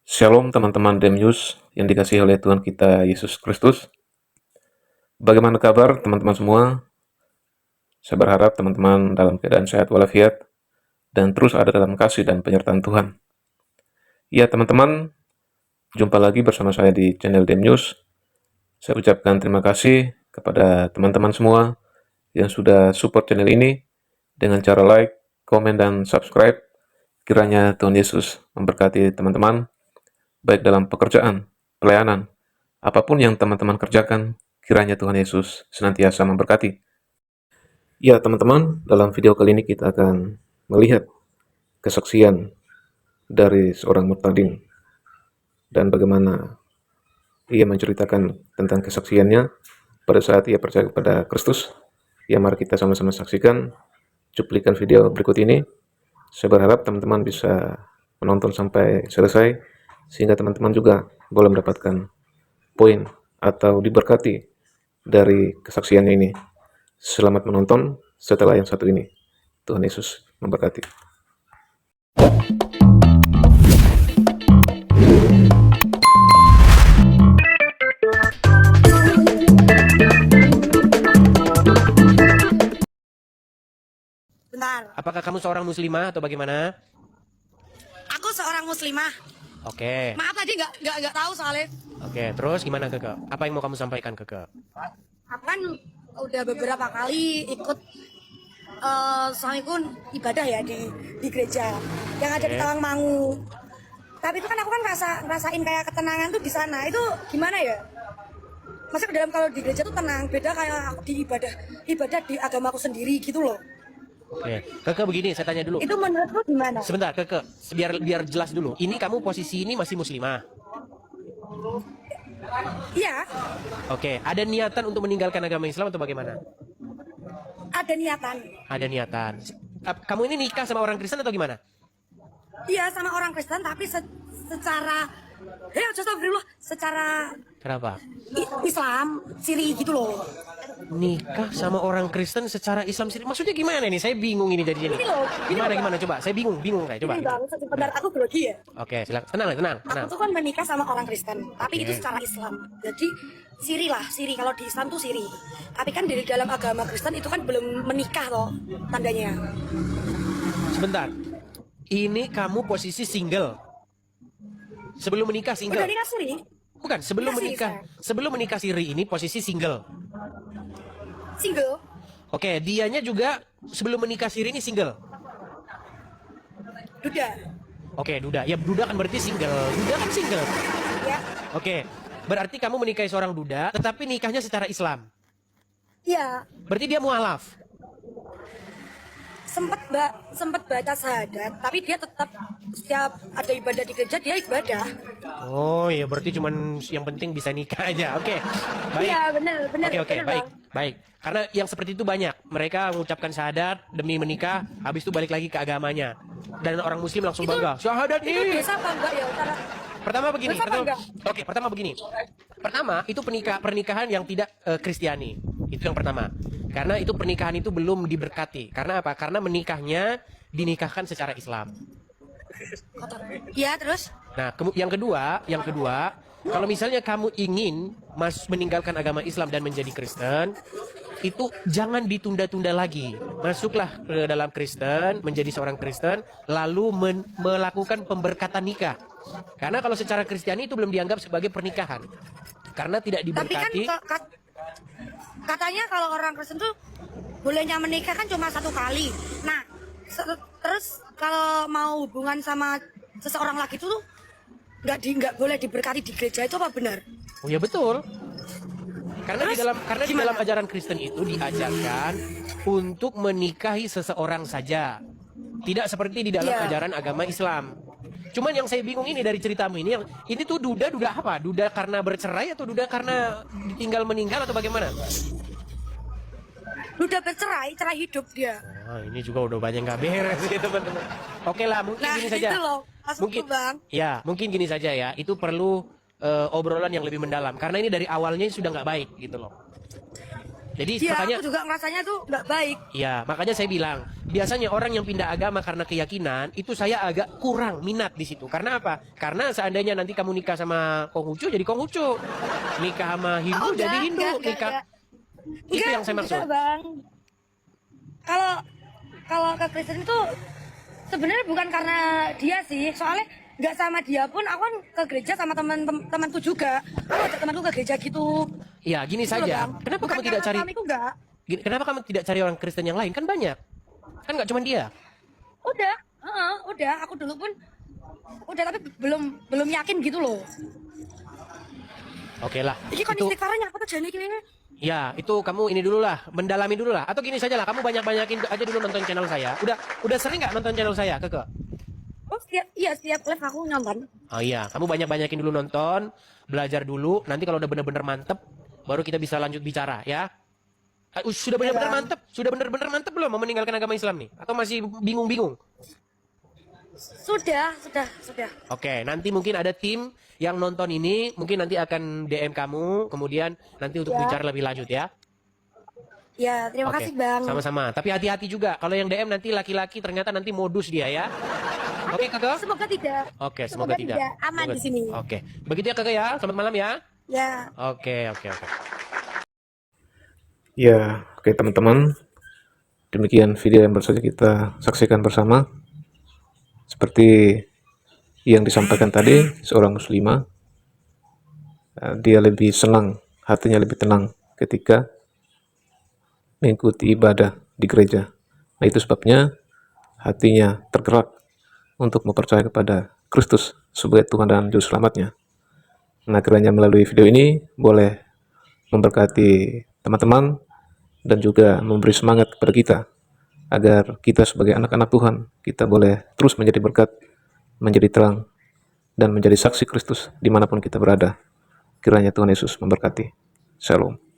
Shalom teman-teman Demyus yang dikasihi oleh Tuhan kita Yesus Kristus. Bagaimana kabar teman-teman semua? Saya berharap teman-teman dalam keadaan sehat walafiat dan terus ada dalam kasih dan penyertaan Tuhan. Ya teman-teman, jumpa lagi bersama saya di channel Demyus. Saya ucapkan terima kasih kepada teman-teman semua yang sudah support channel ini dengan cara like, komen, dan subscribe. Kiranya Tuhan Yesus memberkati teman-teman, baik dalam pekerjaan, pelayanan, apapun yang teman-teman kerjakan, kiranya Tuhan Yesus senantiasa memberkati. Ya teman-teman, dalam video kali ini kita akan melihat kesaksian dari seorang murtadin dan bagaimana ia menceritakan tentang kesaksiannya pada saat ia percaya kepada Kristus. Ya, mari kita sama-sama saksikan cuplikan video berikut ini. Saya berharap teman-teman bisa menonton sampai selesai, sehingga teman-teman juga boleh mendapatkan poin atau diberkati dari kesaksiannya ini. Selamat menonton setelah yang satu ini. Tuhan Yesus memberkati. Bentar, Apakah kamu seorang muslimah atau bagaimana? aku seorang muslimah. Oke. Maaf tadi nggak tahu soalnya. Oke, terus gimana Keke? Apa yang mau kamu sampaikan Keke? Aku kan udah beberapa kali ikut suamiku ibadah ya di gereja yang ada di Oke. Tawangmangu. Tapi itu kan aku kan ngerasain kayak ketenangan tuh di sana. Itu gimana ya? Masa ke dalam kalau di gereja tuh tenang, beda kayak aku di ibadah di agamaku sendiri gitu loh. Oke. Keke begini, saya tanya dulu. Itu menurutmu gimana? Sebentar Keke, biar jelas dulu. Ini kamu posisi ini masih muslimah. Iya, Oke, ada niatan untuk meninggalkan agama Islam atau bagaimana? ada niatan. Ada niatan. Kamu ini nikah sama orang Kristen atau gimana? Iya sama orang Kristen tapi secara astagfirullah, secara Kenapa? Islam siri gitu loh. Nikah sama orang Kristen secara Islam sendiri. Maksudnya gimana nih? Saya bingung ini dari sini. Ini loh, Gimana coba? Saya bingung kayak coba. Ini bang, sebentar aku grogi ya. Oke, silakan. Tenang. Aku tuh kan menikah sama orang Kristen, tapi Oke. itu secara Islam. Jadi siri kalau di Islam tuh siri. Tapi kan dari dalam agama Kristen itu kan belum menikah loh tandanya. Sebentar. Ini kamu posisi single. Sebelum menikah single. Udah nikah siri? Bukan, sebelum Iya sih, menikah. Sebelum menikah Siri ini posisi single. Single? Oke, dianya juga sebelum menikah Siri ini single. Duda. Oke, Duda. Ya, Duda kan berarti single. Duda kan single. Ya. Oke. Berarti kamu menikahi seorang Duda, tetapi nikahnya secara Islam. Iya. Berarti dia mualaf. Sempet baca syahadat, tapi dia tetap setiap ada ibadah di gereja dia ibadah. Oh, ya berarti cuman yang penting bisa nikah aja. Oke. Baik. Iya benar. Oke, benar, baik, Bang. baik. Karena yang seperti itu banyak. Mereka mengucapkan syahadat demi menikah, habis itu balik lagi ke agamanya. Dan orang Muslim langsung bangga. Syahadat Itu ini. dosa apa enggak ya? Pertama begini. Dosa apa enggak? Oke, pertama begini. Pertama itu pernikahan yang tidak Kristiani. Itu yang pertama. Karena itu pernikahan itu belum diberkati. Karena apa? Karena menikahnya dinikahkan secara Islam. Iya terus? Nah, yang kedua, kalau misalnya kamu ingin meninggalkan agama Islam dan menjadi Kristen, itu jangan ditunda-tunda lagi. Masuklah ke dalam Kristen, menjadi seorang Kristen, lalu melakukan pemberkatan nikah. Karena kalau secara Kristiani itu belum dianggap sebagai pernikahan. Karena tidak Tapi kan diberkati. katanya kalau orang Kristen tuh bolehnya menikah kan cuma 1 kali. Nah, terus kalau mau hubungan sama seseorang lagi tuh nggak boleh diberkati di gereja, itu apa benar? Oh ya betul. Karena Terus, di dalam ajaran Kristen itu diajarkan untuk menikahi seseorang saja. Tidak seperti di dalam Iya. ajaran agama Islam. Cuman yang saya bingung ini dari ceritamu ini tuh duda apa? Duda karena bercerai atau duda karena ditinggal meninggal atau bagaimana? Udah bercerai, cerai hidup dia. Nah, ini juga udah banyak nggak beres ya teman-teman. Oke lah, mungkin Nah, gini saja. itu loh, maksudku, Mungkin, Bang. ya, mungkin gini saja ya. Itu perlu obrolan yang lebih mendalam. Karena ini dari awalnya sudah nggak baik gitu loh. Jadi Iya, makanya aku juga ngerasanya tuh nggak baik. ya, makanya saya bilang, biasanya orang yang pindah agama karena keyakinan, itu saya agak kurang minat di situ. Karena apa? Karena seandainya nanti kamu nikah sama Konghucu, jadi Konghucu. Nikah sama Hindu, jadi Hindu. Nikah. Itu yang saya maksud. Enggak, Bang. Kalau kalau ke Kristen itu sebenarnya bukan karena dia sih, soalnya nggak sama dia pun aku kan ke gereja sama temanku juga. Aku ajak temanku ke gereja gitu. Ya, gini Gitu loh, saja. Bang. Kenapa Bukan kamu tidak karena cari suamiku enggak. Kenapa kamu tidak cari orang Kristen yang lain? Kan banyak. Kan nggak cuma dia. Udah, aku dulu pun udah tapi belum yakin gitu loh. Oke lah. Iki kon Itu istighfarnya apa tuh jane iki? ya, itu kamu ini dulu lah, mendalami dulu lah. Atau gini saja lah, kamu banyak-banyakin aja dulu nonton channel saya. Udah sering nggak nonton channel saya, Keke? Oh, setiap live aku nonton. Oh iya, kamu banyak-banyakin dulu nonton, belajar dulu. Nanti kalau udah bener-bener mantep, baru kita bisa lanjut bicara ya. Sudah benar-benar mantep? Sudah benar-benar mantep belum mau meninggalkan agama Islam nih? Atau masih bingung-bingung? Sudah. Oke, nanti mungkin ada tim yang nonton ini, mungkin nanti akan DM kamu, kemudian nanti untuk Ya. bicara lebih lanjut ya. Ya, terima Oke, kasih, Bang. sama-sama. Tapi hati-hati juga, kalau yang DM nanti laki-laki ternyata nanti modus dia ya. Oke, Kakak? Semoga tidak. Oke, semoga tidak. Aman Semoga- di sini. Oke, begitu ya Kakak ya. Selamat malam ya. Ya. Oke. Ya, oke teman-teman. Demikian video yang baru saja kita saksikan bersama. Seperti yang disampaikan tadi, seorang muslimah, dia lebih senang, hatinya lebih tenang ketika mengikuti ibadah di gereja. Nah, itu sebabnya hatinya tergerak untuk mempercayai kepada Kristus sebagai Tuhan dan Juru Selamatnya. Nah, kiranya melalui video ini boleh memberkati teman-teman dan juga memberi semangat kepada kita agar kita sebagai anak-anak Tuhan, kita boleh terus menjadi berkat, menjadi terang, dan menjadi saksi Kristus dimanapun kita berada. Kiranya Tuhan Yesus memberkati. Shalom.